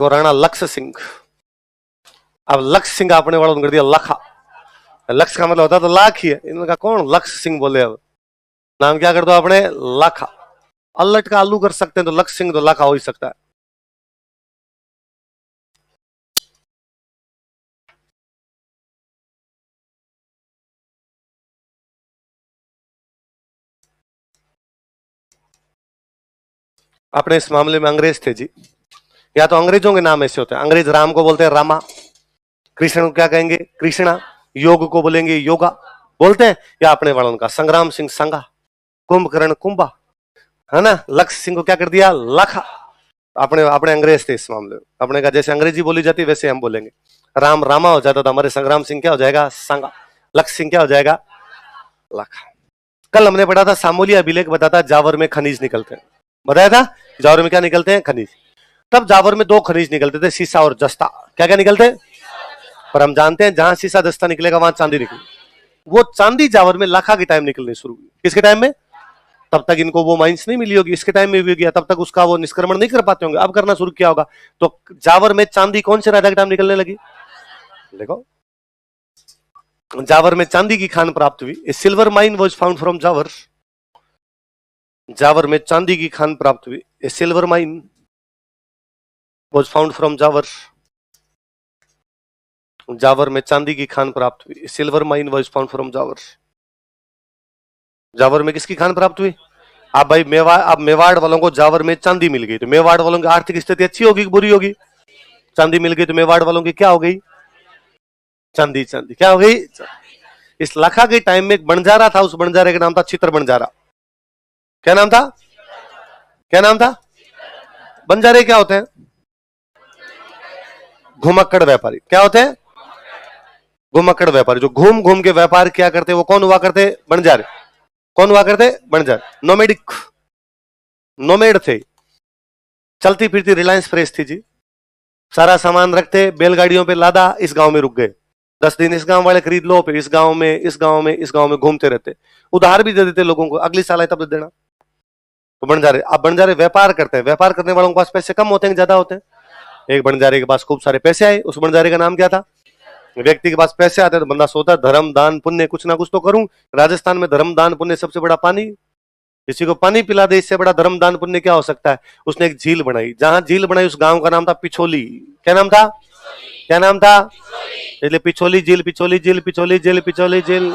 तो राणा लक्ष्य सिंह। अब लक्ष्य सिंह आपने वालों ने कर दिया लखा। लक्ष्य का मतलब होता तो लाख ही है, इन्होंने कहा कौन लक्ष्य सिंह बोले। अब नाम क्या कर दो आपने, लाखा। अल्लट का आलू कर सकते हैं तो लक्ष्य सिंह तो लाखा हो ही सकता है। अपने इस मामले में अंग्रेज थे जी, या तो अंग्रेजों के नाम ऐसे होते हैं। अंग्रेज राम को बोलते हैं रामा, कृष्ण को क्या कहेंगे कृष्णा, योग को बोलेंगे योगा बोलते हैं, या अपने वालों का संग्राम सिंह संगा, कुंभकर्ण कुंभा, है ना। लक्ष्य सिंह को क्या कर दिया लाखा। अपने अपने अंग्रेज थे इस मामले में। अपने का जैसे अंग्रेजी बोली जाती है वैसे हम बोलेंगे। राम रामा हो जाता था, हमारे संग्राम सिंह क्या हो जाएगा संगा, लक्ष्य सिंह क्या हो जाएगा लाखा। कल हमने पढ़ा था सामोली अभिलेख बताता जावर में खनिज निकलते हैं, बताया था जावर में क्या निकलते हैं खनिज। तब जावर में दो खनिज निकलते थे, सीसा और जस्ता। क्या क्या निकलते, पर हम जानते हैं जहां सीसा दस्ता निकलेगा वहां चांदी निकली। वो चांदी जावर में लाखा के टाइम निकलनी शुरू हुई। किसके टाइम में, तब तक इनको वो माइंस नहीं मिली होगी, इसके टाइम में भी गया तब तक उसका वो निष्क्रमण नहीं कर पाते होंगे, अब करना शुरू किया होगा। तो जावर में चांदी कौन से राजा के टाइम निकलने लगी, देखो जावर में चांदी की खान प्राप्त हुई। A silver mine was found from Jawar. Jawar में चांदी की खान प्राप्त हुई। A silver mine was found from Jawar. Jawar में चांदी की खान प्राप्त हुई। Silver mine was found from Jawar. Jawar में किसकी खान प्राप्त हुई। अब भाई मेवाड़ वालों को जावर में चांदी मिल गई तो मेवाड़ वालों की आर्थिक स्थिति अच्छी होगी कि बुरी होगी। चांदी मिल गई तो मेवाड़ वालों की क्या हो गई चांदी, चांदी क्या हो गई। इस लाखा के टाइम में एक बंजारा था, उस बंजारे का नाम था चित्र बंजारा। क्या नाम था, क्या नाम था। बंजारे क्या होते हैं, घुमक्कड़ व्यापारी। क्या होते हैं, घुमक्कड़ व्यापारी। जो घूम घूम के व्यापार क्या करते, वो कौन हुआ करते, बंजारे। कौन हुआ करते, बंजारे। नोमेडिक, नोमेड थे। चलती फिरती रिलायंस फ्रेश थी जी। सारा सामान रखते, बैलगाड़ियों पे लादा, इस गांव में रुक गए। 10 दिन इस गांव वाले खरीद लो, फिर इस गांव में, इस गांव में, इस गांव में घूमते रहते। उधार भी दे देते लोगों को, अगली साल आए तब दे देना। तो बंजारे, अब बंजारे व्यापार करते हैं। व्यापार करने वालों के पास पैसे कम होते हैं ज्यादा होते हैं। एक बंजारे के पास खूब सारे पैसे आए। उस बंजारे का नाम क्या था, व्यक्ति के पास पैसे आते हैं तो बंदा सोता धर्म दान पुण्य कुछ ना कुछ तो करूं। राजस्थान में धर्म दान पुण्य सबसे बड़ा पानी, किसी को पानी पिला दे, इससे बड़ा धर्म दान पुण्य क्या हो सकता है। उसने एक झील बनाई, जहां झील बनाई उस गांव का नाम था पिछोली। क्या नाम था, क्या नाम था, इसलिए पिछोली झील, पिछोली झील, पिछोली झील, पिछोली झील।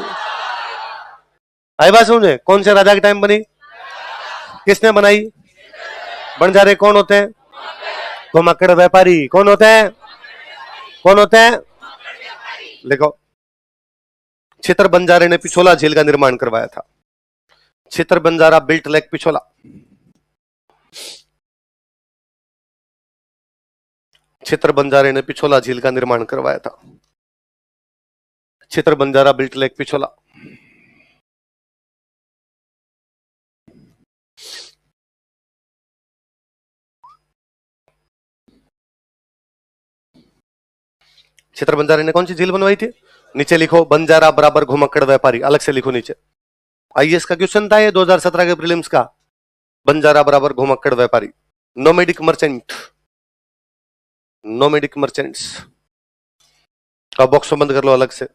आई बात समझे। कौन से राजा के टाइम बनी, किसने बनाई, बंजारे कौन होते हैं, घुमक्कड़ व्यापारी। कौन होते हैं, कौन होते हैं, देखो चित्र बंजारे ने पिछोला झील का निर्माण करवाया था। चित्र बंजारा बिल्ट लेक पिछोला। चित्र बंजारे ने पिछोला झील का निर्माण करवाया था। चित्र बंजारा बिल्ट लेक पिछोला। चित्र बंजारे ने कौन सी झील बनवाई थी, नीचे लिखो बंजारा बराबर घुमक्कड़ व्यापारी, अलग से लिखो नीचे। आईएएस का क्वेश्चन था ये 2017 के प्रीलिम्स का। बंजारा बराबर घुमक्कड़ व्यापारी। नोमेडिक मर्चेंट, नोमेडिक मर्चेंट्स का बॉक्स बंद कर लो अलग से।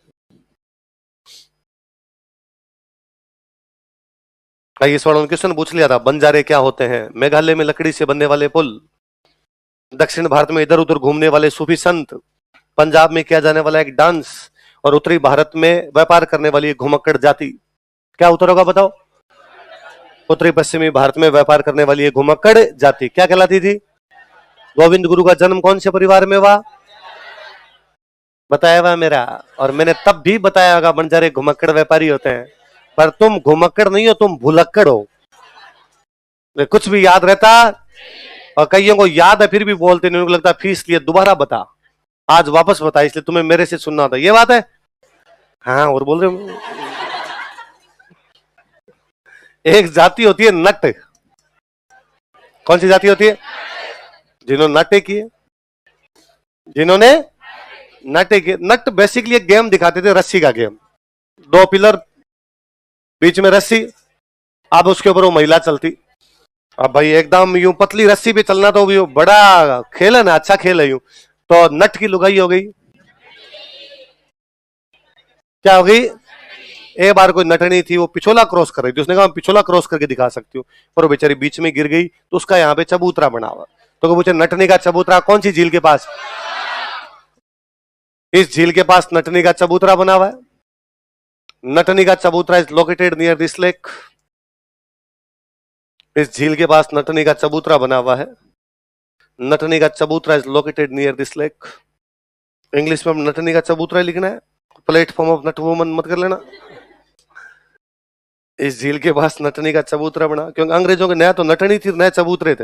आईएएस वालों ने क्वेश्चन पूछ लिया था, बंजारे क्या होते हैं। मेघालय में लकड़ी से बनने वाले पुल, दक्षिण भारत में इधर उधर घूमने वाले सूफी संत, पंजाब में किया जाने वाला एक डांस, और उत्तरी भारत में व्यापार करने वाली घुमक्कड़ जाति। क्या उत्तर होगा बताओ, उत्तरी पश्चिमी भारत में व्यापार करने वाली ये घुमक्कड़ जाति क्या कहलाती थी। गोविंद गुरु का जन्म कौन से परिवार में हुआ, बताया हुआ मेरा, और मैंने तब भी बताया होगा बंजारे घुमक्कड़ व्यापारी होते हैं। पर तुम घुमक्कड़ नहीं हो, तुम भुलक्कड़ हो। कुछ भी याद रहता, और कईयों को याद है फिर भी बोलते नहीं, उनको लगता है फीस लिए दोबारा बता, आज वापस बता, इसलिए तुम्हें मेरे से सुनना था। ये बात है, हाँ और बोल रहे हो। एक जाति होती है नट। कौन सी जाति होती है, जिन्होंने नटे किए, जिन्होंने नटे किए। नट बेसिकली एक गेम दिखाते थे, रस्सी का गेम। 2 पिलर, बीच में रस्सी, अब उसके ऊपर वो महिला चलती, अब भाई एकदम यूं पतली रस्सी पे चलना तो यूं बड़ा खेल है ना, अच्छा खेल है यूं। तो नट की लुगाई हो गई, क्या हो गई? एक बार कोई नटनी थी, वो पिछोला क्रॉस कर रही थी, उसने कहा मैं पिछोला क्रॉस करके दिखा सकती हूँ, पर वो बेचारी बीच में गिर गई, तो उसका यहाँ पे चबूतरा बना हुआ। तो पूछे नटनी का चबूतरा कौन सी झील के पास? इस झील के पास नटनी का चबूतरा बना हुआ है। नटनी का चबूतरा is located near this lake. इस झील के पास नटनी का चबूतरा बना हुआ है। नटनी का चबूतरा is located near this lake. English में नटनी का चबूतरा लिखना है, प्लेटफॉर्म ऑफ नट वुमन मत कर लेना। इस झील के पास नटनी का चबूतरा बना, क्योंकि अंग्रेजों के नया तो नटनी थी, नए चबूतरे थे।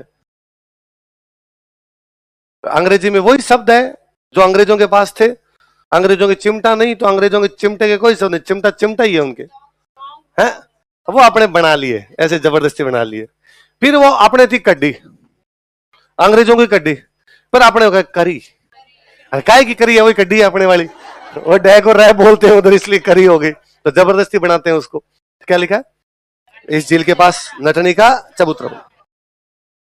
अंग्रेजी में वही शब्द है जो अंग्रेजों के पास थे। अंग्रेजों के चिमटा नहीं, तो अंग्रेजों के चिमटे के कोई शब्द नहीं, चिमटा चिमटा ही है उनके, हैं? वो अपने बना लिए, ऐसे जबरदस्ती बना लिए। फिर वो अपने थी कड्डी, अंग्रेजों की कड्डी, पर अपने करी। काय की करी है, वही कड्डी है अपने वाली। वो डैग और रह बोलते हैं उधर, इसलिए करी हो गई, तो जबरदस्ती बनाते हैं उसको। क्या लिखा है? इस झील के पास नटनी का चबूतरा।